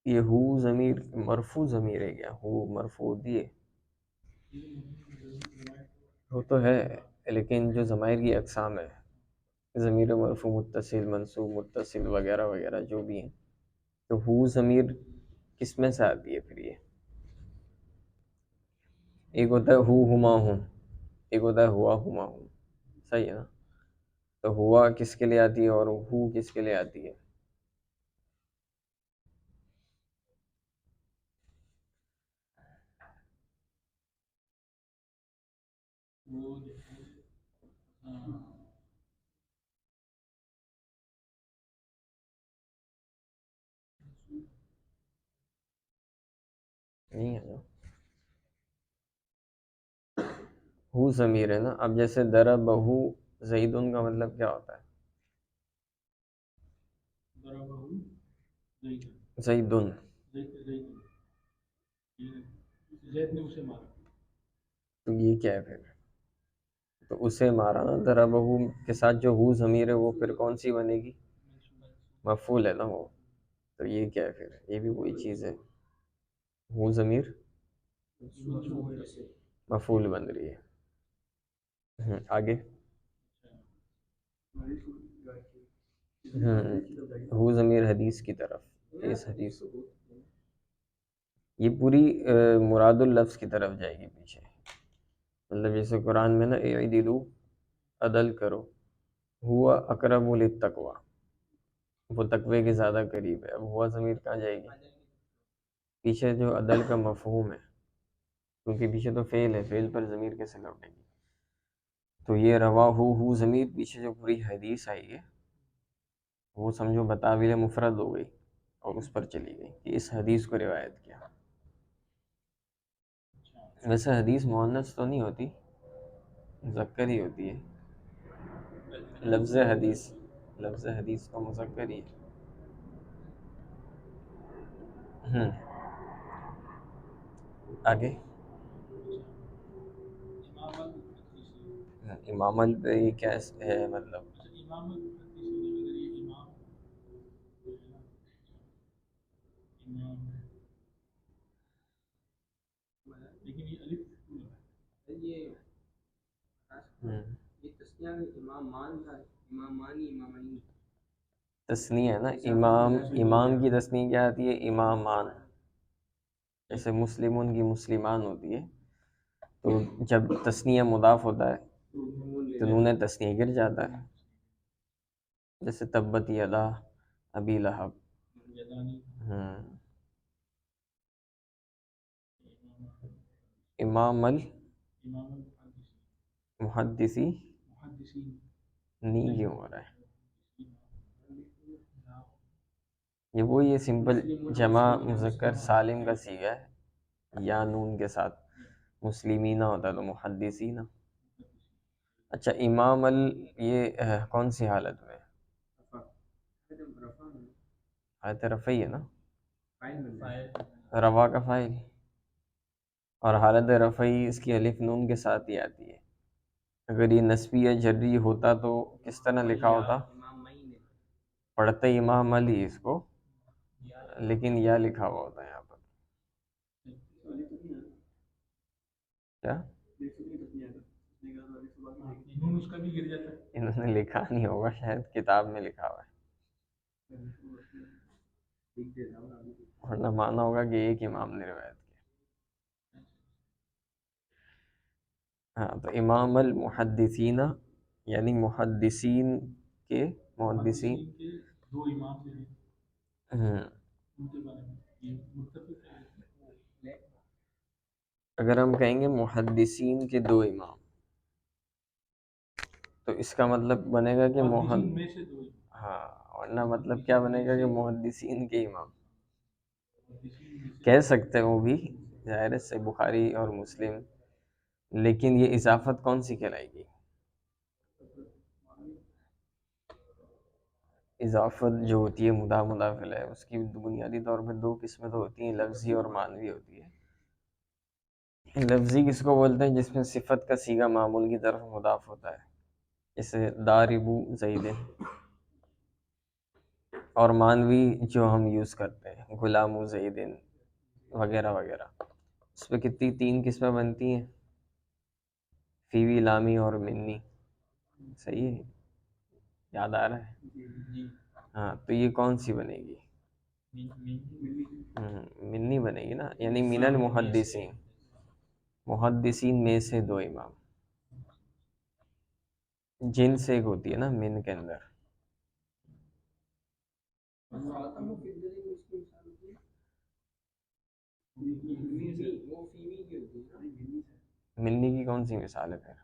یہ ہو ضمیر مرفوع ضمیر ہے کیا؟ ہو مرفوع دیے وہ تو ہے، لیکن جو ضمائر کی اقسام ہے، ضمیر مرفوع، متصل، منصوب، متصل وغیرہ وغیرہ جو بھی ہیں، تو ہو ضمیر کس میں سے آتی ہے پھر یہ؟ ایک ہوتا ہے ہو ہما ہوں، ایک ہوتا ہے ہوا ہما ہوں، صحیح ہے نا؟ تو ہوا کس کے لیے آتی ہے اور ہو کس کے لیے آتی ہے؟ نہیں ہے نا، ہو ضمیر ہے نا۔ اب جیسے ضربہ زیدن کا مطلب کیا ہوتا ہے؟ زیدن، تو یہ کیا ہے پھر؟ تو اسے مارا نا، ضربہ کے ساتھ جو ہو ضمیر ہے وہ پھر کون سی بنے گی؟ مفعول ہے نا وہ، تو یہ کیا ہے پھر؟ یہ بھی وہی چیز ہے، ہو ضمیر مفعول بن رہی ہے۔ آگے ہو ضمیر حدیث کی طرف، اس حدیث یہ پوری مراد اللفظ کی طرف جائے گی پیچھے، مطلب جیسے قرآن میں نا اعدلوا، عدل کرو، ہوا اقرب للتقوی، وہ تقوی کے زیادہ قریب ہے۔ اب ہوا ضمیر کہاں جائے گی؟ پیچھے جو عدل کا مفہوم ہے، کیونکہ پیچھے تو فعل ہے، فعل پر ضمیر کیسے لوٹے گی؟ تو یہ روا ہو ضمیر پیچھے جو پوری حدیث آئی ہے وہ سمجھو بتاویل مفرد ہو گئی اور اس پر چلی گئی کہ اس حدیث کو روایت کیا۔ ویسے حدیث مؤنث تو نہیں ہوتی، مذکر ہی ہوتی ہے، لفظ حدیث، لفظ حدیث کا مذکر ہی ہے۔ آگے امام پہ یہ کیا ہے مطلب؟ تثنیہ ہے نا، امام، امام کی تثنیہ کیا آتی ہے؟ امامان، جیسے مسلمون کی مسلمان ہوتی ہے، تو جب تثنیہ مضاف ہوتا ہے تو نون تثنیہ گر جاتا ہے، جیسے تبت یدا ابی لہب۔ امام المحدثی نہیں کیوں ہو رہا ہے؟ یہ وہی ہے، سمپل جمع مذکر سالم کا صیغہ ہے، یا نون کے ساتھ مسلمینہ ہوتا ہے تو محدثین۔ اچھا امام یہ کون سی حالت میں؟ حالت رفعی ہے نا، روا کا فاعل، اور حالت رفعی اس کی الف نون کے ساتھ ہی آتی ہے۔ اگر یہ نسبی یا جری ہوتا تو کس طرح لکھا ہوتا؟ پڑھتے امام علی اس کو، لیکن یا لکھا ہوا ہوتا ہے یہاں پر، کیا انہوں نے لکھا نہیں ہوگا، شاید کتاب میں لکھا ہوا ہے، ورنہ مانا ہوگا کہ ایک امام نے روایت کی۔ ہاں تو امام المحدثین یعنی محدثین کے، محدثین اگر ہم کہیں گے محدثین کے دو امام تو اس کا مطلب بنے گا کہ ہاں، ورنہ مطلب کیا بنے گا کہ محدثین کے امام کہہ سکتے ہیں وہ بھی، ظاہر سے بخاری اور مسلم، لیکن یہ اضافت کون سی کہلائے گی؟ اضافت جو ہوتی ہے مضاف مضاف الیہ، اس کی بنیادی طور پہ دو قسمیں تو ہوتی ہیں، لفظی اور معنوی ہوتی ہے۔ لفظی کس کو بولتے ہیں؟ جس میں صفت کا صیغہ معمول کی طرف مضاف ہوتا ہے، جیسے داربو زید، اور مانوی جو ہم یوز کرتے ہیں غلام و زیدن وغیرہ وغیرہ، اس پہ کتنی 3 قسمیں بنتی ہیں، فیوی، لامی اور منی. صحیح ہے، یاد آ رہا ہے؟ ہاں تو یہ کون سی بنے گی؟ منی بنے گی نا، یعنی من المحدثین، محدثین میں سے 2 امام. جن سے ایک ہوتی ہے نا من کے اندر. منی کی کون سی مثال ہے پھر؟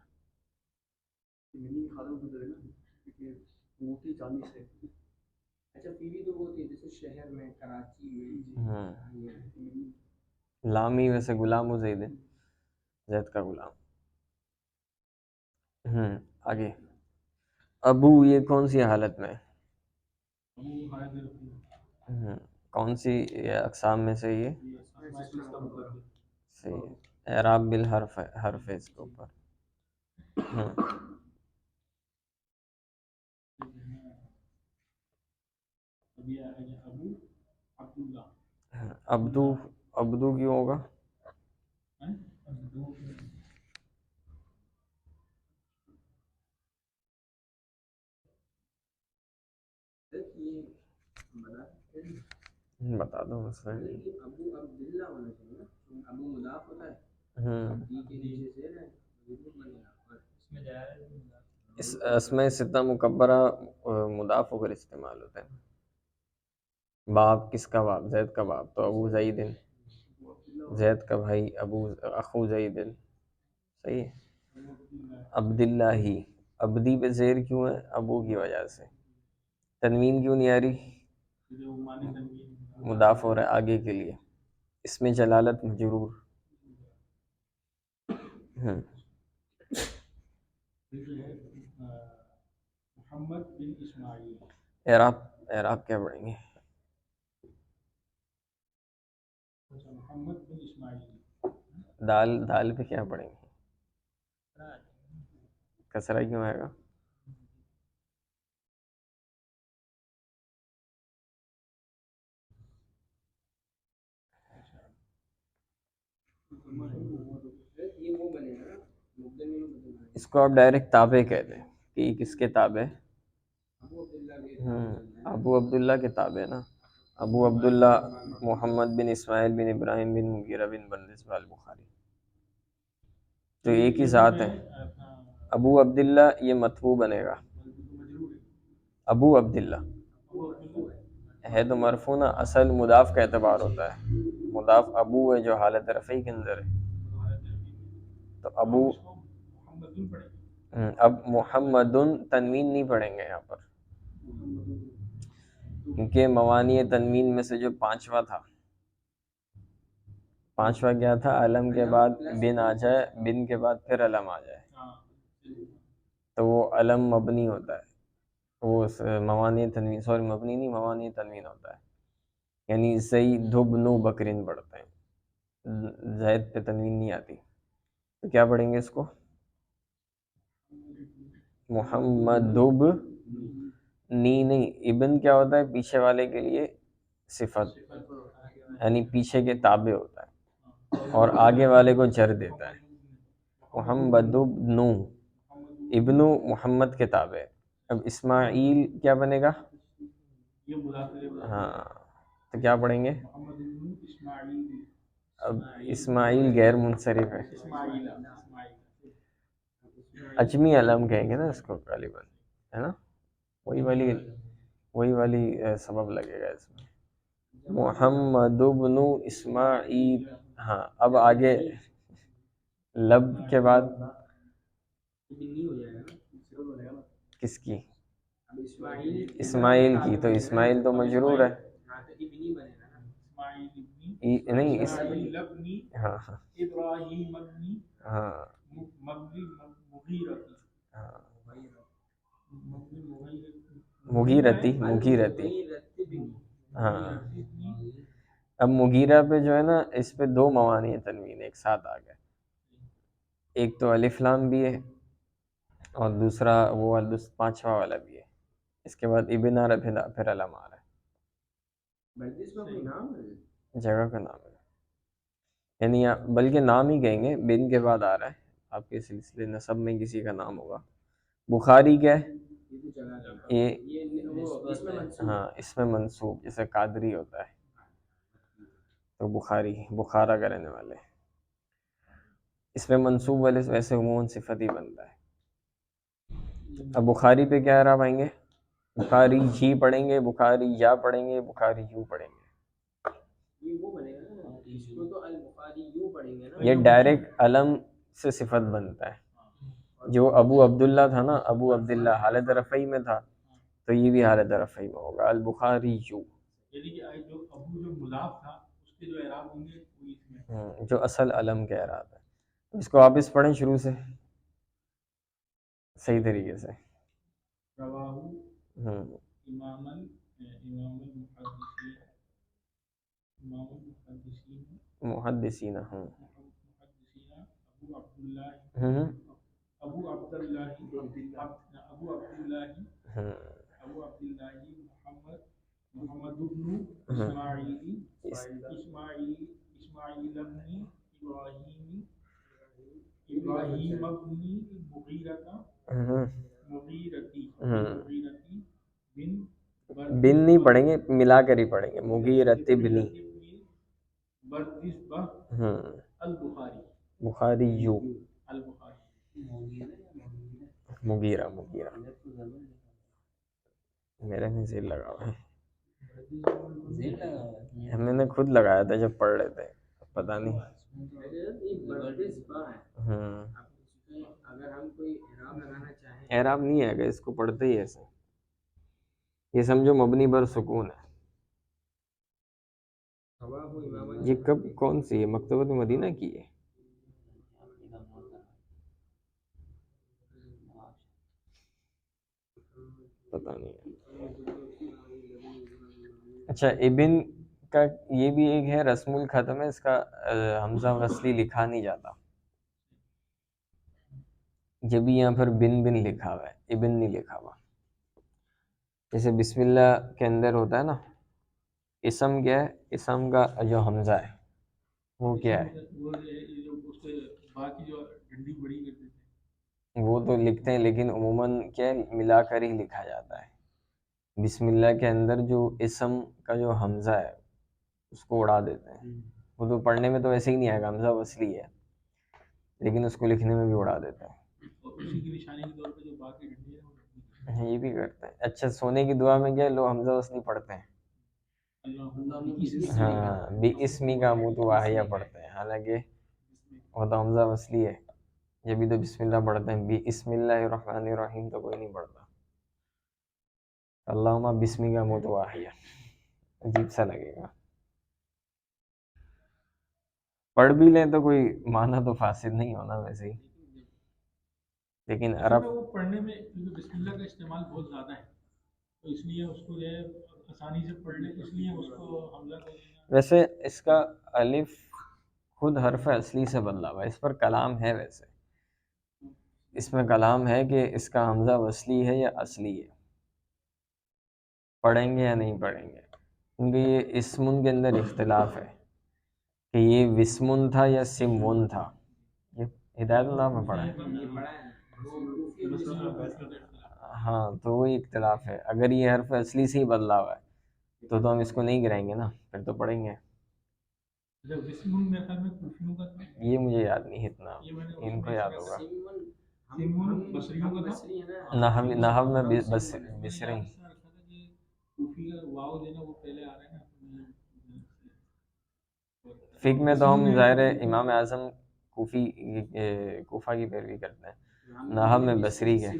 لامی ویسے غلام و زید، زید کا غلام. آگے ابو، یہ کون سی حالت میں؟ کون سی اقسام میں سے یہ؟ صحیح ہے، اعراب بالحرف ہے، حرف ہے اس کے اوپر. ابدو، ابدو کیوں ہوگا؟ بتا دو مسئلہ. اس اسماء ستہ مکبرہ مضاف ہو کر استعمال ہوتے ہیں. باپ کس کا باپ؟ زید کا باپ، تو ابو زیدن، زید کا بھائی ابو اخو زیدن. صحیح ہے. عبداللہ ہی، عبدی پہ زیر کیوں ہے؟ ابو کی وجہ سے. تنوین کیوں نہیں آ رہی؟ مضاف ہو رہا ہے آگے کے لیے. اس میں جلالت مجرور. اعراب، اعراب کیا پڑھیں گے؟ دال، دال پہ کیا پڑھیں گے؟ کسرہ کیوں آئے گا؟ اس کو آپ ڈائریکٹ تابع کہہ دیں کہ یہ کس کے تابع؟ ابو عبداللہ کے تابع نا. ابو عبداللہ محمد بن اسماعیل بن ابراہیم بن مغیرہ بن بندس البخاری، تو ایک ہی ذات ہے. ابو عبداللہ یہ مطبوع بنے گا. ابو عبداللہ ہے تو مرفوع نا، اصل مضاف کا اعتبار ہوتا ہے. مضاف ابو ہے جو حالت رفعی کے اندر ہے. تو ابو، اب محمد تنوین نہیں پڑھیں گے یہاں پر، کیونکہ موانی تنوین میں سے جو 5واں تھا، 5واں کیا تھا؟ علم کے بعد بن آ جائے، بن کے بعد پھر علم آ جائے، تو وہ علم مبنی ہوتا ہے. وہ موانی تنوین، سوری مبنی نہیں، موانی تنوین ہوتا ہے. یعنی زید بن بکرین پڑھتے ہیں، زید پہ تنوین نہیں آتی. تو کیا پڑھیں گے اس کو؟ محمد نہیں، ابن کیا ہوتا ہے؟ پیچھے والے کے لیے صفت، یعنی پیچھے کے تابع ہوتا ہے اور آگے والے کو جر دیتا ہے. محمد ابن، ابن محمد کے تابع. اب اسماعیل کیا بنے گا؟ ہاں، تو کیا پڑھیں گے؟ اب اسماعیل غیر منصرف ہے، اجمی علم کہیں گے نا اس کو غالباً، ہے نا؟ وہی والی سبب لگے گا اس میں. محمد بن اسماعیل. ہاں اب آگے لب کے بعد کس کی؟ اسماعیل کی. تو اسماعیل تو مجرور ہے. نہیں ہاں ہاں ہاں مغیرتی، مغیرتی. ہاں اب مغیرہ پہ جو ہے نا، اس پہ 2 موانی تنوین ایک ساتھ آ گئے. ایک تو الف لام بھی ہے اور دوسرا وہ 5واں والا بھی ہے. اس کے بعد ابن آ رہا ہے، پھر علم آ رہا ہے. جگہ کا نام ہے، یعنی بلکہ نام ہی کہیں گے، بن کے بعد آ رہا ہے، آپ کے سلسلے نسب میں کسی کا نام ہوگا۔ بخاری کیا ہے؟ یہ ہاں اس میں منصوب، جیسے قادری ہوتا ہے تو بخاری، بخارا کا رہنے والے، اس میں منصوب والے ویسے عموماً صفت ہی بنتا ہے۔ اب بخاری پہ کیا اعراب آئیں گے؟ بخاری ہی پڑھیں گے، بخاری یا پڑھیں گے، بخاری یوں پڑھیں گے۔ یہ ڈائریکٹ علم سے صفت بنتا ہے، جو ابو عبداللہ تھا نا، ابو عبداللہ حالت رفعی میں تھا تو یہ بھی حالت رفعی میں ہوگا، البخاری یوں، جو اصل علم کے اعراب ہے۔ اس کو واپس پڑھیں شروع سے صحیح طریقے سے۔ محدثین، ہاں ابو عبد اللہ محمد بن اسماعیل بن ابراہیم بن مغیرتی بن نہیں پڑھیں گے، ملا کر ہی پڑھیں گے، مغیرت بن بخاری یو، مغیرہ میرے میں زیر لگا ہوا ہے، میں نے خود لگایا تھا جب پڑھ رہے تھے، پتہ نہیں۔ اعراب نہیں ہے، اگر اس کو پڑھتے ہی ایسے، یہ سمجھو مبنی بر سکون ہے۔ یہ کب کون سی ہے؟ مکتبۃ مدینہ کی ہے؟ پتہ نہیں۔ اچھا، ابن کا یہ بھی ایک ہے رسم الخط میں، اس کا حمزہ وصلی لکھا نہیں جاتا، جب بھی یہاں پر بن لکھا ہوا ہے، ابن نہیں لکھا ہوا۔ جیسے بسم اللہ کے اندر ہوتا ہے نا، اسم کیا ہے؟ اسم کا جو حمزہ ہے وہ کیا ہے؟ وہ تو لکھتے ہیں لیکن عموماً کیا ہے، ملا کر ہی لکھا جاتا ہے۔ بسم اللہ کے اندر جو اسم کا جو حمزہ ہے اس کو اڑا دیتے ہیں، وہ تو پڑھنے میں تو ویسے ہی نہیں آئے گا، حمزہ وصلی ہے لیکن اس کو لکھنے میں بھی اڑا دیتے ہیں۔ یہ بھی کرتے ہیں۔ اچھا، سونے کی دعا میں کیا لوگ حمزہ وصلی پڑھتے ہیں، ہاں بی اسمی کا منہ تو واہیہ پڑھتے ہیں، حالانکہ وہ تو حمزہ وصلی ہے، یہ بھی تو بسم اللہ پڑھتے ہیں، بی اسم اللہ الرحمن الرحیم تو کوئی نہیں پڑھتا، اللہم بسمی کا منہ تو واہیہ، عجیب سا لگے گا۔ پڑھ بھی لیں تو کوئی معنی تو فاسد نہیں ہونا ویسے ہی، لیکن عرب پڑھنے میں بسم اللہ کا استعمال بہت زیادہ ہے تو اس لیے اس کو جو ہے آسانی سے پڑھ لیں، اس لیے اس کو حمزہ کو، ویسے اس کا الف خود حرف اصلی سے بدلا ہوا ہے، اس پر کلام ہے، ویسے اس میں کلام ہے کہ اس کا حمزہ وصلی ہے یا اصلی ہے، پڑھیں گے یا نہیں پڑھیں گے، کیونکہ یہ اسمن کے اندر اختلاف ہے کہ یہ وسمن تھا یا سمون تھا، یہ ہدایت اللہ میں پڑھا ہے، ہاں تو وہی اختلاف ہے، اگر یہ حرف اصلی سے ہی بدلا ہوا ہے تو ہم اس کو نہیں گرائیں گے نا، پھر تو پڑھیں گے۔ یہ مجھے یاد نہیں اتنا، ان کو یاد ہوگا، نحو میں بصری، فقہ میں تو ہم ظاہر ہے امام اعظم کوفہ کی پیروی کرتے ہیں، نحو میں بصری کے،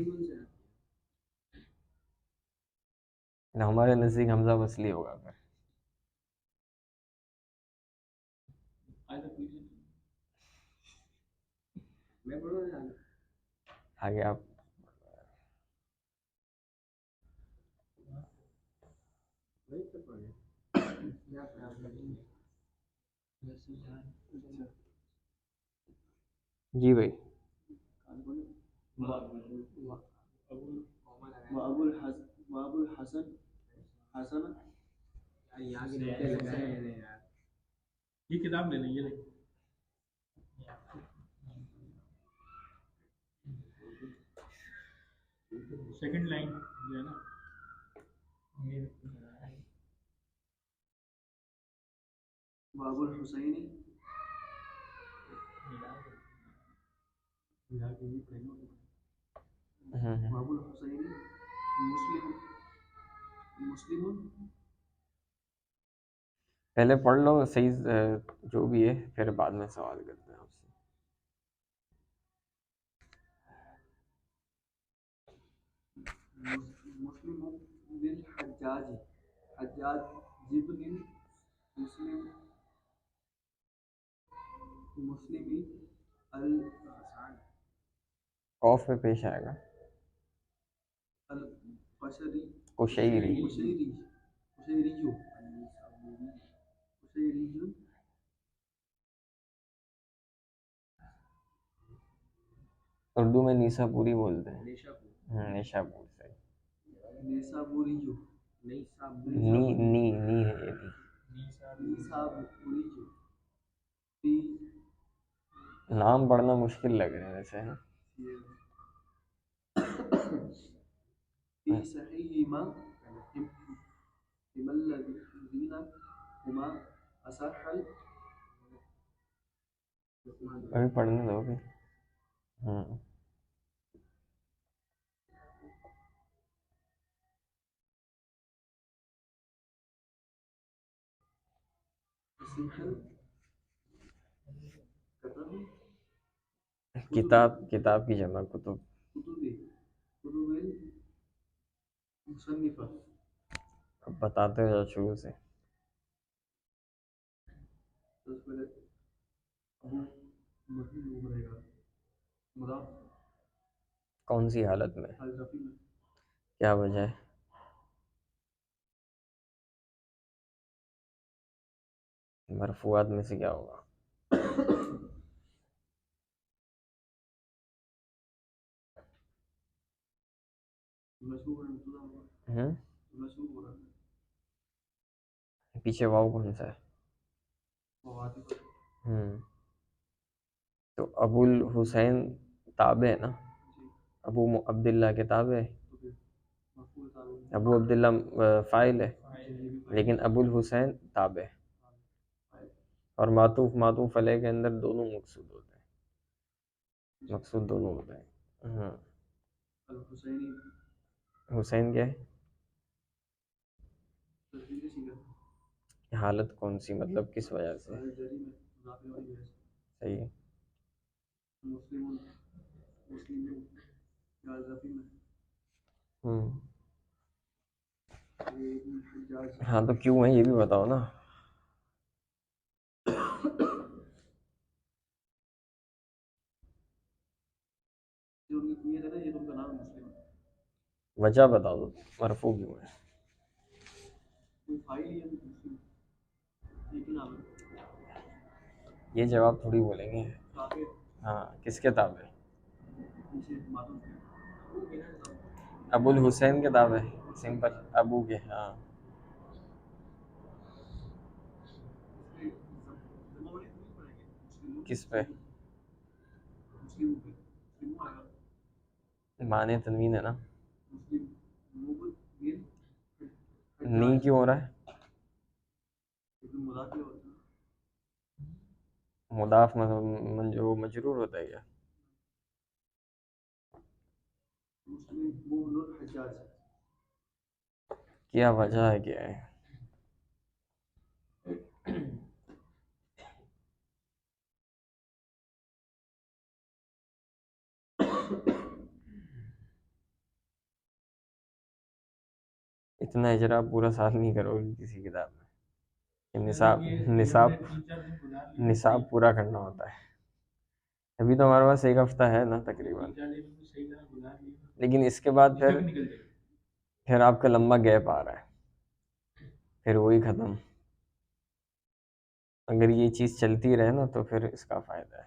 ہمارے نزدیک حمزہ وصلی ہوگا پھر۔ آگے آپ جی بھائی، وابو الحسن حسن یہ کتاب لے لیں یہ سیکنڈ لائن جو ہے نا باب الحسینی باب الحسینی مسلم پہلے پڑھ لو صحیح جو بھی ہے، پھر بعد میں سوال کرتے ہیں آپ سے. مسلم بن حجاج حجاج جبن مسلم مسلمی قوف میں پیش آئے گا القشری قشیری. اردو میں نیسا پوری بولتے ہیں. نیشا پور سے نی ہے یہ بھی. نام پڑھنا مشکل لگ رہا ہے ویسے. في صحيحهما هما الذين هما أصح ابھی پڑھنے دو بھی. کتاب کی جمع کتب. مصنفة اب بتاتے ہو شروع سے. کون سی حالت میں؟ کیا وجہ ہے؟ مرفوعات میں سے کیا ہوگا؟ پیچھے واو کون سا ہے؟ تو ابو الحسین تابع ہے نا. ابو عبداللہ کے تابع ہے. ابو عبداللہ فاعل ہے، لیکن ابو الحسین تابع ہے. اور معطوف علیہ کے اندر دونوں مقصود ہوتے ہیں. مقصود دونوں ہوتے ہیں. حسین کیا ہے؟ حالت کون سی، مطلب کس وجہ سے؟ صحیح ہے. ہاں تو کیوں ہے یہ بھی بتاؤ نا. وجہ بتا دو مرفوع کیوں ہے. یہ جواب تھوڑی بولیں گے. ہاں کس کے تابع؟ ابو الحسین کے تابع. سمپل ابو کے. ہاں کس پہ؟ معنی تنوین ہے نا. نی کیوں ہو رہا ہے؟ مضاف جو مجرور ہوتا ہے کیا؟ کیا وجہ ہے کیا ہے؟ اتنا اجرا پورا سال نہیں کرو گی کسی کتاب میں. نصاب پورا کرنا ہوتا ہے. ابھی تو ہمارے پاس ایک ہفتہ ہے نا تقریباً، لیکن اس کے بعد پھر آپ کا لمبا گیپ آ رہا ہے، پھر وہی ختم. اگر یہ چیز چلتی رہے نا تو پھر اس کا فائدہ ہے.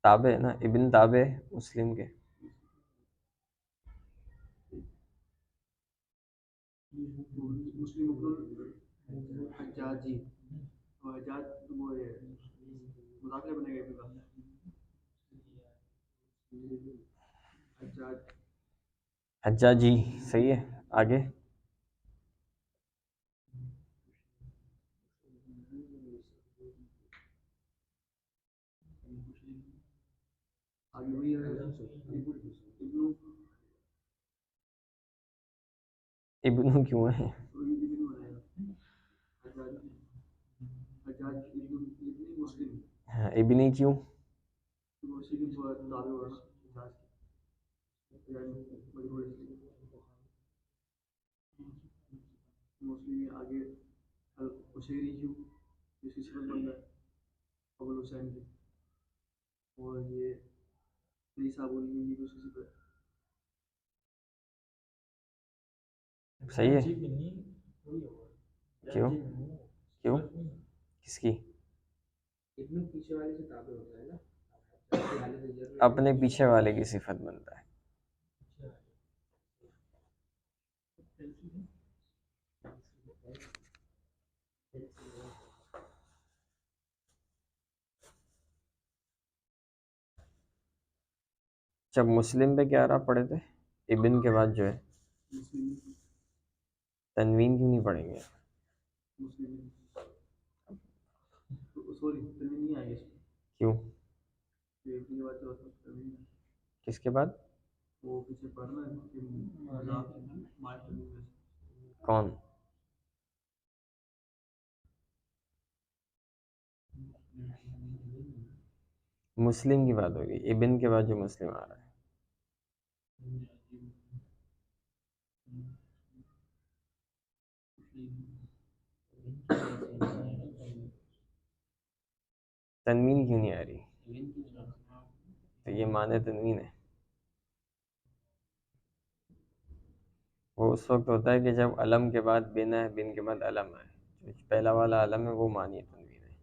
تابع ہے نا، ابن تابع مسلم کے. مسلم ابن حجاجی اور حجاج وہ مداخلے بنے گئے ابن حجاج حجاجی صحیح ہے. آگے آگے وہی ہے ابن کیوں ہے؟ حجاج ابن مسلم ہاں ابنی کیوں؟ اسی کی تھوڑا دعوے ہو رہا مسلم آگے القشیری کیوں اس کی صفت بن رہا ہے ابو حسین کی اور یہ نئی صابونی کی بھی اس کی صفت صحیح ہے. کیوں کیوں کس کی؟ ابن پیچھے والے سے تابع ہوتا ہے نا اپنے پیچھے والے کی صفت بنتا ہے. جب مسلم پہ کیا رہا پڑھے تھے؟ ابن کے بعد جو ہے تنوین کیوں نہیں پڑھیں گے؟ سوری تنوین نہیں آئے گی کیوں؟ اس میں کس کے بعد؟ وہ پیچھے پڑھنا ہے کہ مائل تنوین کون؟ مسلم کی بات ہوگی. ابن کے بعد جو مسلم آ رہا ہے تنوین کیوں نہیں آ رہی؟ تو یہ معنی تنوین ہے. وہ اس وقت ہوتا ہے کہ جب علم کے بعد بن ہے، بن کے بعد علم ہے. جو پہلا والا علم ہے وہ معنی تنوین ہے.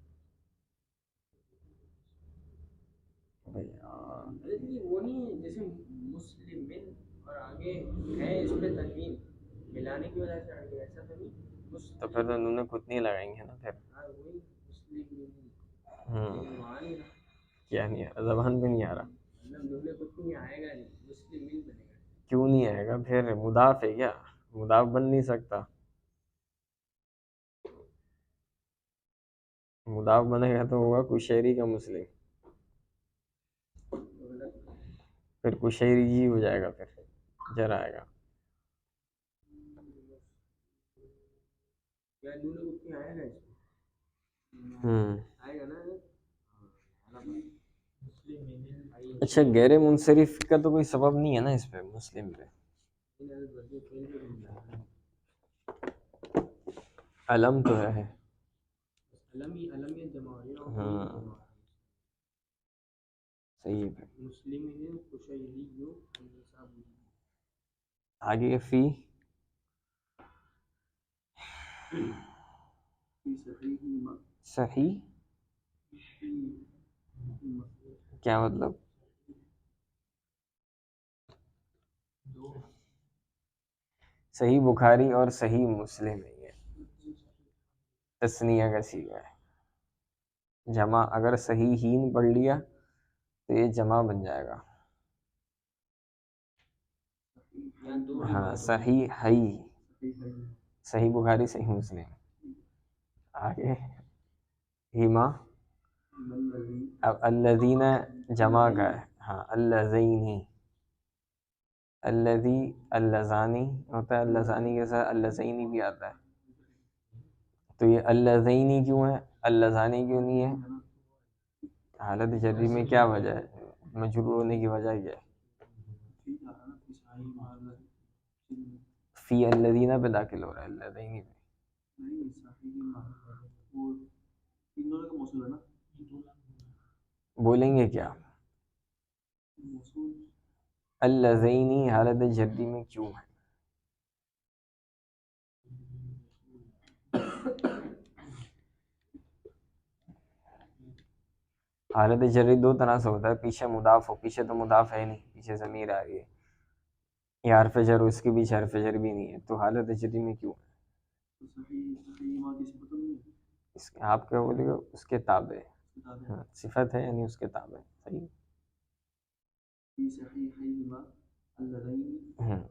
بھائی وہ نہیں جیسے مسلم اور آگے ہے اس پہ تنوین ملانے کی وجہ سے آگے ایسا تو نہیں تو پھر تو انہوں نے خود نہیں لگائیں گے نا پھر. وہی مسلم کیا نہیں آ رہا؟ زبان پہ نہیں آ رہا. مطلب کچھ نہیں آئے گا مسلم بنے گا. کیوں نہیں آئے گا؟ پھر مضاف ہے کیا؟ مضاف بن نہیں سکتا. مضاف بنے گا تو ہوگا کشیری کا مسلم، پھر کشیری جی ہو جائے گا، پھر جر آئے گا. کیا نون کچھ نہیں آئے گا اس آئے گا نا اچھا غیر منصرف کا تو کوئی سبب نہیں ہے نا اس پہ مسلم پہ. علم تو ہے. صحیح ہے. آگے فی صحیح کیا مطلب؟ صحیح بخاری اور صحیح مسلم ہے، یہ تثنیہ کا صیغہ ہے. جمع اگر صحیح ہین پڑھ لیا تو یہ جمع بن جائے گا. ہاں صحیح ہی، صحیح بخاری صحیح مسلم. آگے ہما اب الذین جمع کا ہے. ہاں اللذین، الذی اللذانی ہوتا ہے، اللذانی کے ساتھ اللذینی بھی آتا ہے. تو یہ اللذینی کیوں ہے، اللذانی کیوں نہیں ہے؟ حالت جری میں کیا وجہ ہے؟ مجرور ہونے کی وجہ کیا ہے؟ فی الذین پہ داخل ہو رہا ہے، اللذینی پہ. بولیں گے کیا؟ اللذینی حالت جری میں کیوں ہے؟ حالت جری دو طرح سے ہوتا ہے، پیچھے مضاف ہو، پیچھے تو مضاف ہے نہیں، پیچھے ضمیر آ رہی ہے. یہ حرف جر اس کے بیچ حرف جر بھی نہیں ہے تو حالت جری میں کیوں ہے؟ تو صحیح ماں کی صفت نہیں ہے اس آپ کیا بولے گا اس کے تابع کتاب ہے ہاں، صفت ہے یعنی اس کے تابع صحیح فی صحیحیہما اللذین ہوں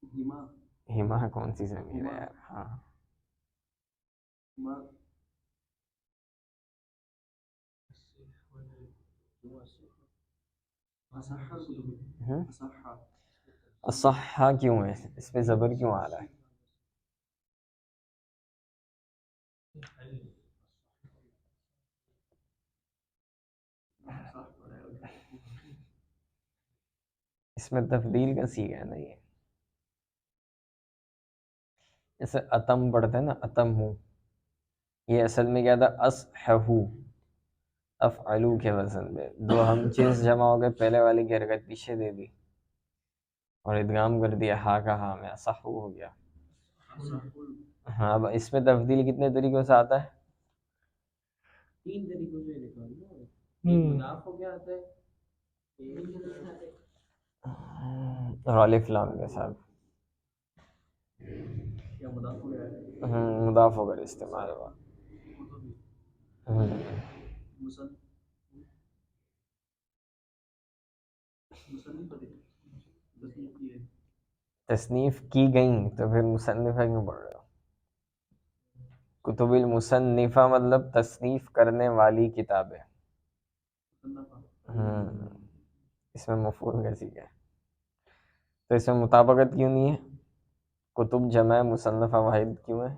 ہما ہما کون سی ضمیر ہے یار ہاں ہما اصح الکتب ہوں اصح اصحا کیوں ہے اس پہ زبر کیوں آ رہا ہے؟ صح پڑھا ہے اس میں تفضیل کا صیغہ ہے نا یہ جیسے اتم پڑھتے ہیں نا اتم ہوں یہ اصل میں کیا تھا اصحہو افعلو کے وزن پہ دو ہم چیز جمع ہو گئے پہلے والی کی حرکت پیچھے دے دی اور ادغام کر دیا ہا کا ہا میں اصحو ہو گیا ہاں اب اس میں تفضیل کتنے طریقوں سے آتا ہے؟ 3 طریقوں سے لکھا نا ایک مضاف ہو گیا آتا ہے اور الف لام کے ساتھ کیا مضاف ہو گیا ہے مضاف ہو کر استعمال ہوا مصنف مصنف تصنیف کی ہے تصنیف کی گئیں تو پھر مصنفہ کیوں پڑھ رہے ہو؟ کتب المصنفہ مطلب تصنیف کرنے والی کتابیں مصنفہ اس میں مفعول کا صیغہ ہے تو اس میں مطابقت کیوں نہیں ہے؟ کتب جمع مصنفہ واحد کیوں ہے؟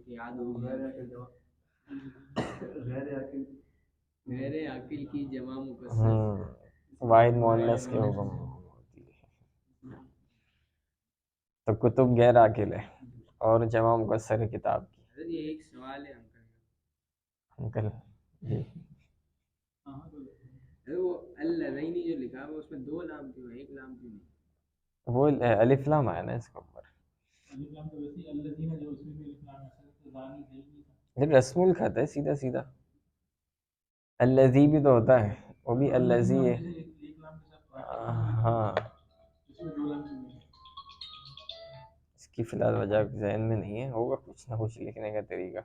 یاد ہو گیا غیر عاقل کی جمع مکسر واحد مؤنث کے حکم ہوتی ہے تو کتب غیر عاقل ہے اور جمع مکسر کتاب کی حضرت یہ ایک سوال ہے انکل جی حضرت وہ اللذینی جو لکھا ہے اس میں 2 لام کیوں ہے 1 لام کیوں نہیں وہ الف لام آیا نا اس کے اوپر یہ رسم الخط ہے سیدھا سیدھا الذی بھی تو ہوتا ہے وہ بھی الذی ہے ہاں اس کی فی الحال وجہ ذہن میں نہیں ہے ہوگا کچھ نہ کچھ لکھنے کا طریقہ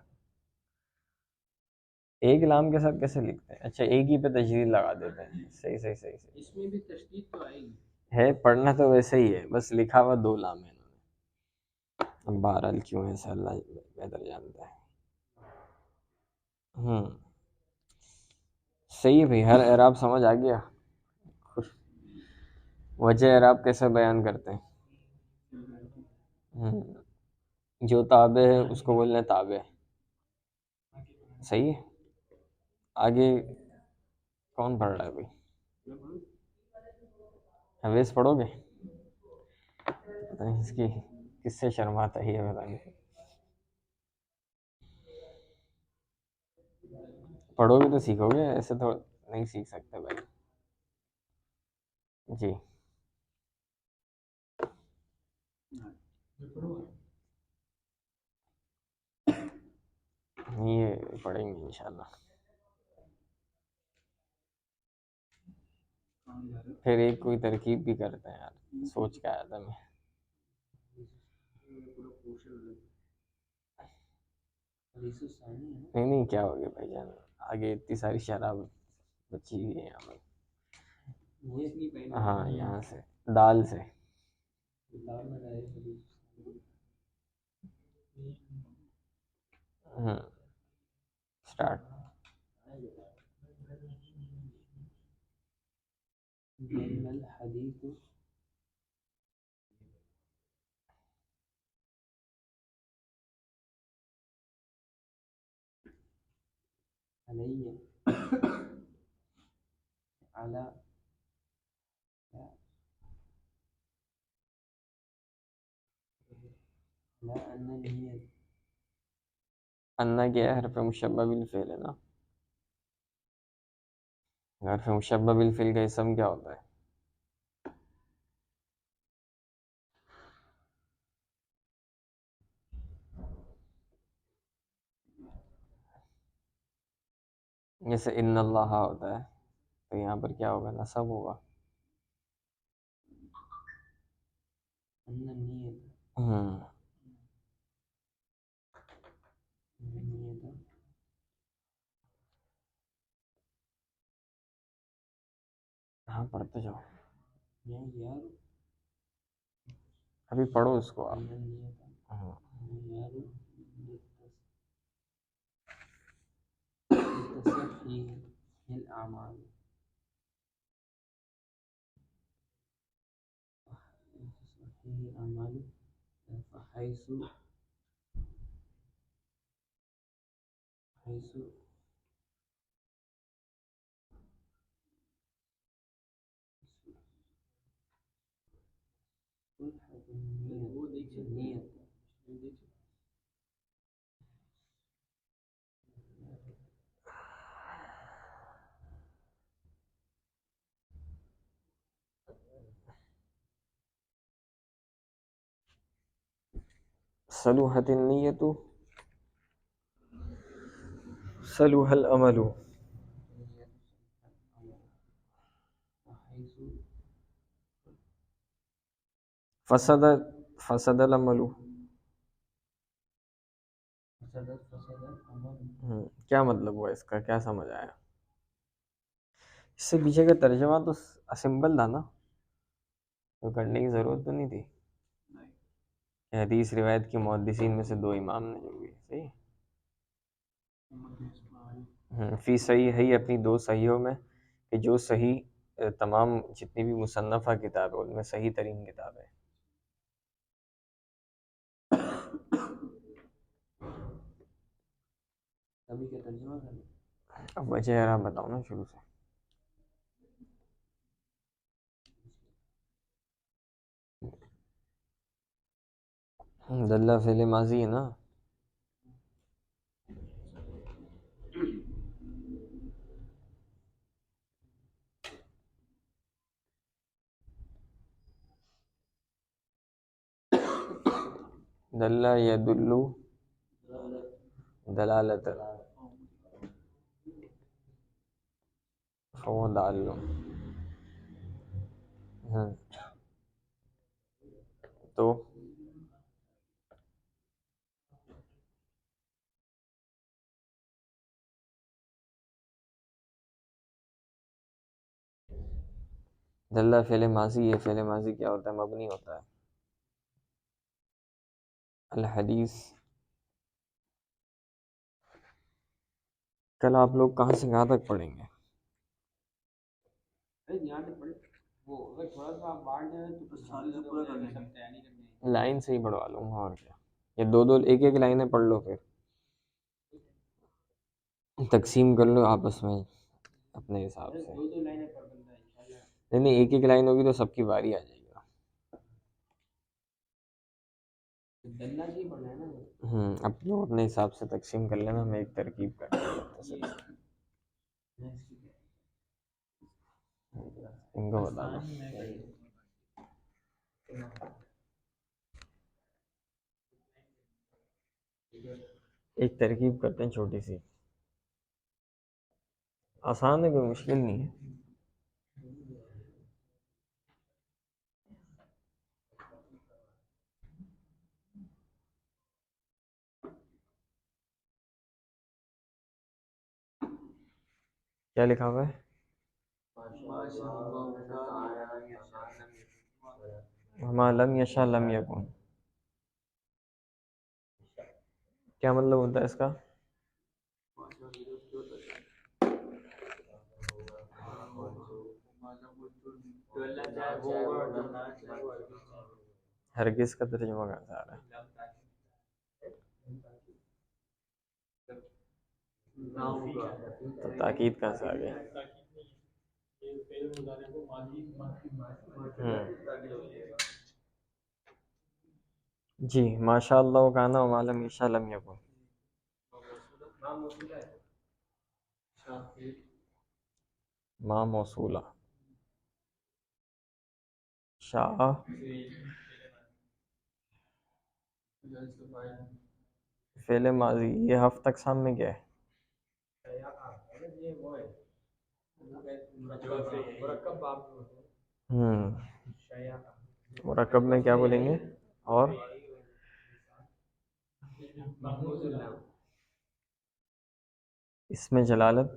ایک لام کے ساتھ کیسے لکھتے ہیں اچھا ایک ہی پہ تشدید لگا دیتے ہیں صحیح صحیح صحیح صحیح اس میں بھی تشدید تو آئے گی ہے پڑھنا تو ویسے ہی ہے بس لکھا ہوا 2 لام ہے انہوں نے اب بہرحال کیوں ہے ایسا اللہ بہتر جانتا ہے صحیح ہے بھائی ہر اعراب سمجھ آ گیا وجہ اعراب کیسے بیان کرتے ہیں جو تابع ہے اس کو بولنا ہے تابع صحیح ہے آگے کون پڑھ رہا ہے بھائی حویث پڑھو گے پتہ نہیں اس کی کس سے شرماتا ہی ہے پتہ نہیں پڑھو گے تو سیکھو گے ایسے تو نہیں سیکھ سکتے بھائی جی یہ پڑھیں گے انشاءاللہ پھر ایک کوئی ترکیب بھی کرتے ہیں یار سوچ کے آیا تھا میں نہیں کیا ہو گیا بھائی جان آگے اتنی ساری شراب بچی ہوئی ہے یہاں پر ہاں یہاں سے دال سے اسٹارٹ الحدیث علیہ علی لا ان نیت انا کیا ہے حرف مشبہ بالفعل ہے نا حرف مشبہ بالفعل کا اسم کیا ہوتا ہے جیسے ان اللہ ہوتا ہے تو یہاں پر کیا ہوگا نصب ہوگا ہوں ہاں پڑھتے جاؤ، ابھی پڑھو اس کو آپ. ہاں وہ دیکھیے صلوحت النیت صلوح العمل. فسد فسد العمل. کیا مطلب ہوا اس کا، کیا سمجھ آیا؟ اس سے پیچھے کا ترجمہ تو سمپل تھا نا، تو کرنے کی ضرورت تو نہیں تھی. حدیث روایت کے محدثین میں سے دو امام نے جو بھی صحیح فی صحیح ہے اپنی دو صحیحوں میں، کہ جو صحیح تمام جتنی بھی مصنفہ کتاب ہے ان میں صحیح ترین کتاب ہے. ابھی کیا ترجمہ کرنا؟ اب وجہ یار آپ بتاؤ نا شروع سے. دلہ فعل ماضی ہے نا. دلہ یدلو دلالت فهو دال. تو دلہ فعل ماضی ہے، فعل ماضی کیا ہوتا ہے؟ مبنی ہوتا ہے. الحدیث کل آپ لوگ کہاں سے کہاں تک پڑھیں گے؟ یہاں پہ پڑھ وہ اگر تھوڑا سا آپ باہر جائیں تو پھر سارے سے پورا کر لیں گے، تیاری کرنی ہے. لائن سے ہی پڑھوا لوں گا اور کیا. یہ دو دو ایک ایک لائنیں پڑھ لو، پھر تقسیم کر لو آپس میں اپنے حساب سے. دو دو لائنیں پڑھ بندہ انشاءاللہ. نہیں ایک ایک لائن ہوگی تو سب کی باری آ جائے گی. دلہ سے ہی پڑھنا ہے نا. اب لوگ اپنے حساب سے تقسیم کر لینا، میں ایک ترکیب کر ان کو بتا دو. ایک ترکیب کرتے ہیں چھوٹی سی، آسان ہے، کوئی مشکل نہیں ہے. کیا لکھا ہوا ہے؟ وما لم یشاء لم یکن. کیا مطلب ہوتا ہے اس کا؟ ہرگز کا ترجمہ کرتا آ رہا ہے. تو تاکید کہاں سے آ گئی؟ جی ماشاء اللہ کانا وما لم یشاء لم یکن. ما موصولہ شاء فعل ماضی. یہ ہفتہ اقسام میں کیا ہے؟ مرکب میں کیا بولیں گے؟ اور محمود اللہ اس میں جلالت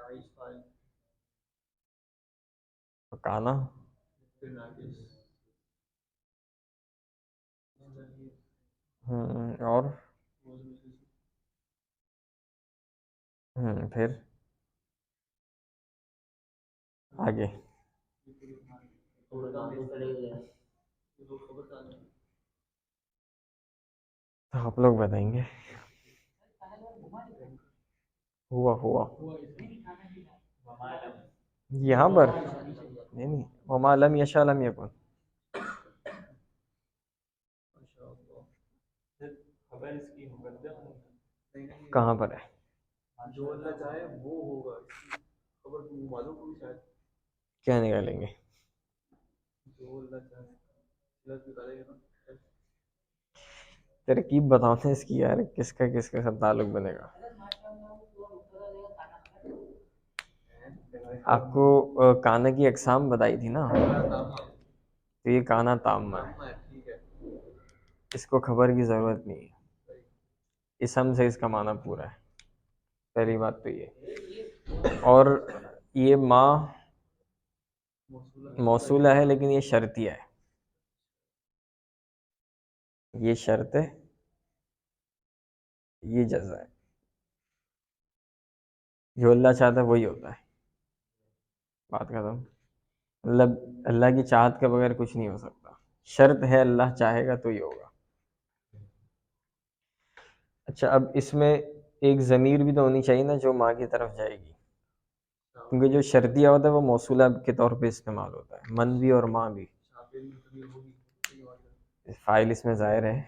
عیش فائل کانا پھر ناقص اور پھر آگے تو آپ لوگ بتائیں گے. ہوا یہاں پر نہیں وما لم یشاء لم یکن. کہاں پر ہے؟ جو اللہ چاہے وہ ہوگا. خبر تو معلوم ہوئی شاید. کیا نکالیں گے؟ جو اللہ چاہے غلط نکالے گا نا. ترکیب بتاؤ اس کی یار، کس کا ساتھ تعلق بنے گا. آپ کو کانا کی اقسام بتائی تھی نا، تو یہ کانا تامہ ہے، ٹھیک ہے. اس کو خبر کی ضرورت نہیں ہے، اسم سے اس کا معنی پورا ہے. پہلی بات تو یہ. اور یہ ما موصولہ ہے لیکن یہ شرطیہ ہے. یہ شرط ہے، یہ جزا ہے. جو اللہ چاہتا ہے وہی ہوتا ہے. بات ختم. مطلب اللہ کی چاہت کے بغیر کچھ نہیں ہو سکتا. شرط ہے اللہ چاہے گا تو ہی ہوگا. اچھا اب اس میں ایک ضمیر بھی تو ہونی چاہیے نا جو ماں کی طرف جائے گی، کیونکہ جو شرطیہ ہوتا ہے وہ موصولہ کے طور پہ استعمال ہوتا ہے، من بھی اور ماں بھی. فائل اس میں ظاہر ہے،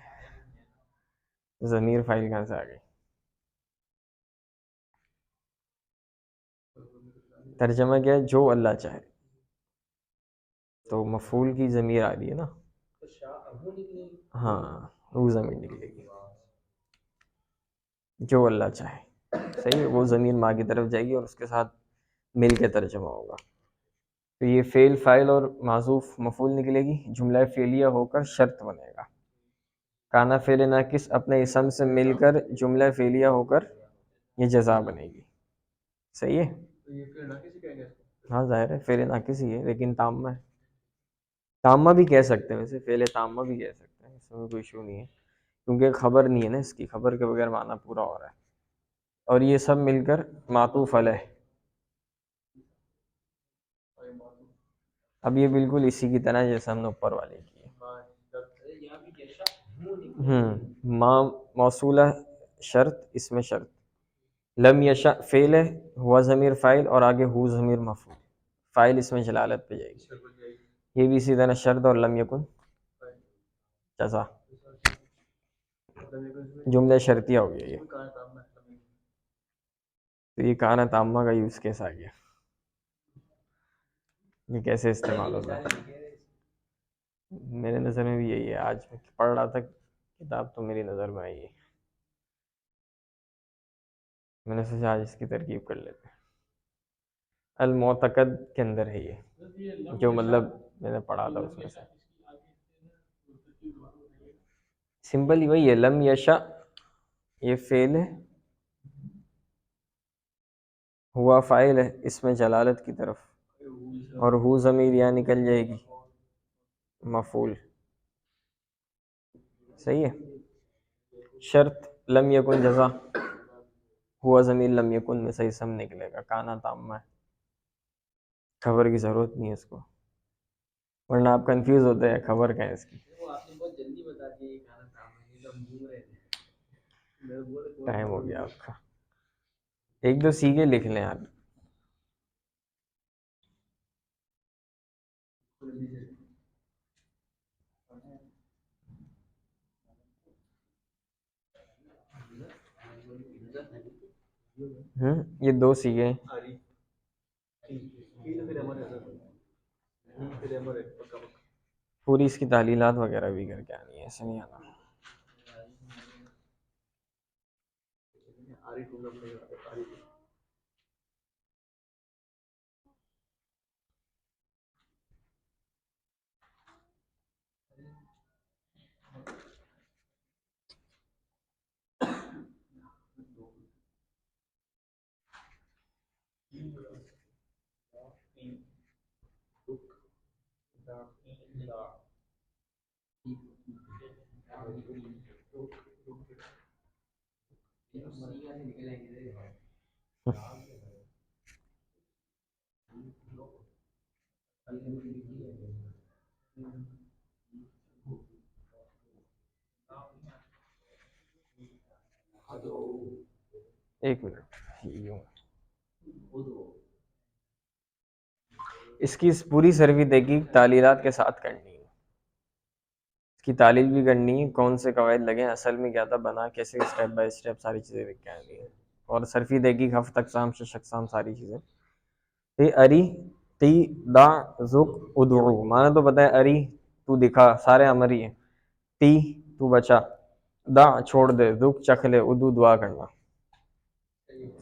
ضمیر فائل کہاں سے آ گئی؟ ترجمہ کیا ہے؟ جو اللہ چاہے. تو مفعول کی ضمیر آ رہی ہے نا. ہاں وہ ضمیر نکلے گی جو اللہ چاہے. صحیح ہے، وہ ضمیر ماں کی طرف جائے گی اور اس کے ساتھ مل کے ترجمہ ہوگا. تو یہ فعل فاعل اور معذوف مفعول نکلے گی، جملہ فعلیہ ہو کر شرط بنے گا. کانا فعل ناقص اپنے اسم سے مل کر جملہ فعلیہ ہو کر یہ جزا بنے گی. صحیح ہے. تو یہ پھر ناقص ہی کہیں گے اس کو. ہاں ظاہر ہے فعل ناقص ہی ہے لیکن تامہ ہے. تامہ بھی کہہ سکتے ہیں، ویسے فعل تامہ بھی کہہ سکتے ہیں، اس میں کوئی ایشو نہیں ہے، کیونکہ خبر نہیں ہے نا اس کی، خبر کے بغیر معنی پورا ہو رہا ہے. اور یہ سب مل کر معطوف علیہ. اب یہ بالکل اسی کی طرح جیسے ہم نے اوپر والے کی ہے. ما موصولہ شرط، اس میں شرط. لم یشاء فعل ہے، ہوا ضمیر فاعل اور آگے ہو ضمیر مفعول. فاعل اس میں جلالت پہ جائے گی. یہ بھی اسی طرح شرط اور لم یکن جزا، جملہ شرطیہ ہو گیا یہ. تو یہ کانا تامہ کا یوز کیسا آ گیا، یہ کیسے استعمال ہوتا ہے؟ میرے نظر میں بھی یہی ہے. آج میں پڑھ رہا تھا کتاب تو میری نظر میں آئی ہے، میں نے سوچا آج اس کی ترکیب کر لیتے ہیں. المعتقد کے اندر ہے یہ، جو مطلب میں نے پڑھا تھا اس میں سے. سمپل ہی وہی ہے، لم یشاء یہ فعل ہے، ہوا فاعل ہے اس میں جلالت کی طرف، اور ہو ضمیر یہاں نکل جائے گی مفعول. صحیح ہے. شرط لم یکن جزا، ہوا ضمیر لم یکن میں صحیح سم نکلے گا. کانا تامہ ہے، خبر کی ضرورت نہیں ہے اس کو، ورنہ آپ کنفیوز ہوتے ہیں خبر کیا ہے اس کی. آپ نے بہت جلدی بتا دیا یہ کھانا تھا، یہ تو گھوم رہے تھے. ٹائم ہو گیا آپ کا. ایک دو سیکھے لکھ لیں آپ. یہ دو سیکھے، پوری اس کی تعلیلات وغیرہ بھی کر کے آنی ہے، ایسے نہیں آنا. ایک منٹ یوں اس کی پوری سروی تحقیق تعلیلات کے ساتھ کرنی ہے، اس کی تعلیل بھی کرنی ہے، کون سے قواعد لگے ہیں، اصل میں کیا تھا، بنا کیسے، اسٹیپ بائی اسٹیپ ساری چیزیں لکھ کے آنی ہے، اور صرفی تحقیق ہفت اقسام شش اقسام ساری چیزیں. اری تی دا زک ادعو، مانا تو پتہ ہے، اری تو دکھا، سارے امر ہی ہیں، تی تو بچا، دا چھوڑ دے، زک چکھ لے، ادو دعا کرنا.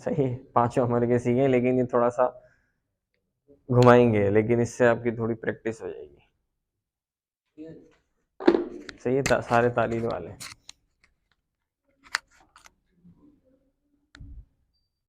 صحیح، پانچوں امر کے سیکھیں، لیکن یہ تھوڑا سا گھمائیں گے، لیکن اس سے آپ کی تھوڑی پریکٹس ہو جائے گی. صحیح ہے، سارے تعلیل والے.